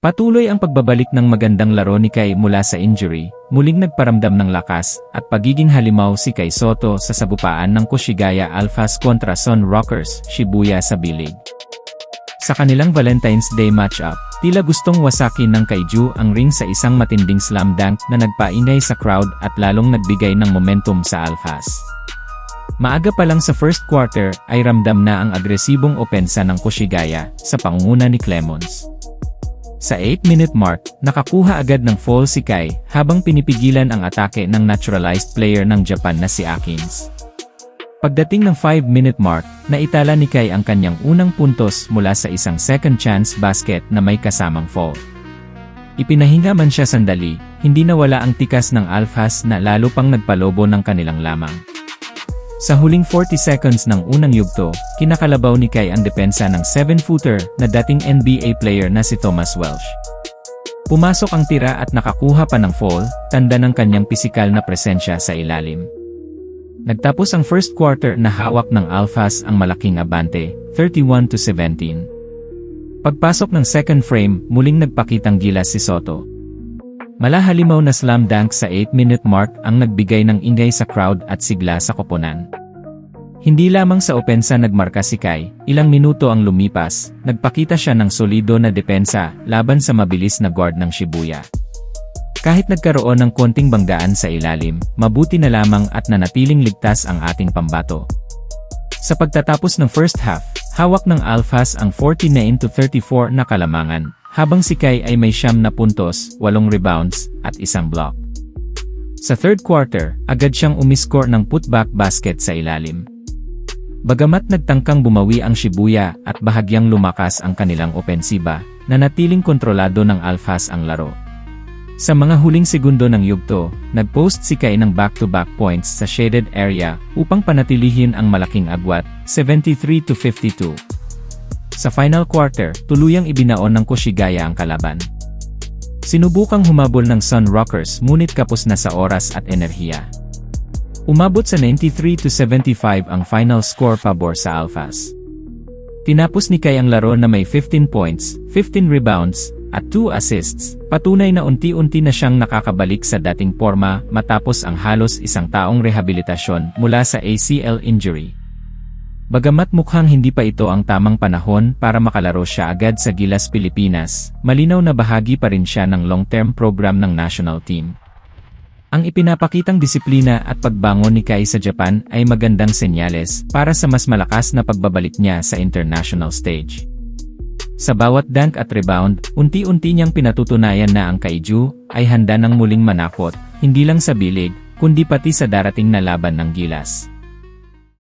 Patuloy ang pagbabalik ng magandang laro ni Kai mula sa injury, muling nagparamdam ng lakas at pagiging halimaw si Kai Sotto sa sagupaan ng Koshigaya Alphas kontra Sun Rockers, Shibuya sa Bilig. Sa kanilang Valentine's Day matchup, tila gustong wasakin ng Kaiju ang ring sa isang matinding slam dunk na nagpaingay sa crowd at lalong nagbigay ng momentum sa Alphas. Maaga pa lang sa first quarter ay ramdam na ang agresibong opensa ng Koshigaya sa pangunguna ni Clemons. Sa 8-minute mark, nakakuha agad ng foul si Kai habang pinipigilan ang atake ng naturalized player ng Japan na si Akins. Pagdating ng 5-minute mark, naitala ni Kai ang kanyang unang puntos mula sa isang second chance basket na may kasamang foul. Ipinahinga man siya sandali, hindi nawala ang tikas ng Alphas na lalo pang nagpalobo ng kanilang lamang. Sa huling 40 seconds ng unang yugto, kinakalabaw ni Kai ang depensa ng 7-footer na dating NBA player na si Thomas Welsh. Pumasok ang tira at nakakuha pa ng foul, tanda ng kanyang pisikal na presensya sa ilalim. Nagtapos ang first quarter na hawak ng Alphas ang malaking abante, 31-17. Pagpasok ng second frame, muling nagpakitang gilas si Sotto. Malahalimaw na slam dunk sa 8-minute mark ang nagbigay ng ingay sa crowd at sigla sa koponan. Hindi lamang sa opensa nagmarka si Kai, ilang minuto ang lumipas, nagpakita siya ng solido na depensa laban sa mabilis na guard ng Shibuya. Kahit nagkaroon ng konting banggaan sa ilalim, mabuti na lamang at nanatiling ligtas ang ating pambato. Sa pagtatapos ng first half, hawak ng Alphas ang 49-34 na kalamangan, habang si Kai ay may 9 na puntos, 8 rebounds, at 1 block. Sa third quarter, agad siyang umiscore ng putback basket sa ilalim. Bagamat nagtangkang bumawi ang Shibuya at bahagyang lumakas ang kanilang opensiba, nanatiling kontrolado ng Alphas ang laro. Sa mga huling segundo ng yugto, nag-post si Kai ng back-to-back points sa shaded area upang panatilihin ang malaking agwat, 73-52. Sa final quarter, tuluyang ibinaon ng Koshigaya ang kalaban. Sinubukang humabol ng Sun Rockers ngunit kapos na sa oras at enerhiya. Umabot sa 93-75 ang final score pabor sa Alphas. Tinapos ni Kai ang laro na may 15 points, 15 rebounds, at 2 assists, patunay na unti-unti na siyang nakakabalik sa dating porma matapos ang halos isang taong rehabilitasyon mula sa ACL injury. Bagamat mukhang hindi pa ito ang tamang panahon para makalaro siya agad sa Gilas Pilipinas, malinaw na bahagi pa rin siya ng long-term program ng national team. Ang ipinapakitang disiplina at pagbangon ni Kai sa Japan ay magandang senyales para sa mas malakas na pagbabalik niya sa international stage. Sa bawat dunk at rebound, unti-unti niyang pinatutunayan na ang Kaiju ay handa ng muling manakot, hindi lang sa bilig, kundi pati sa darating na laban ng Gilas.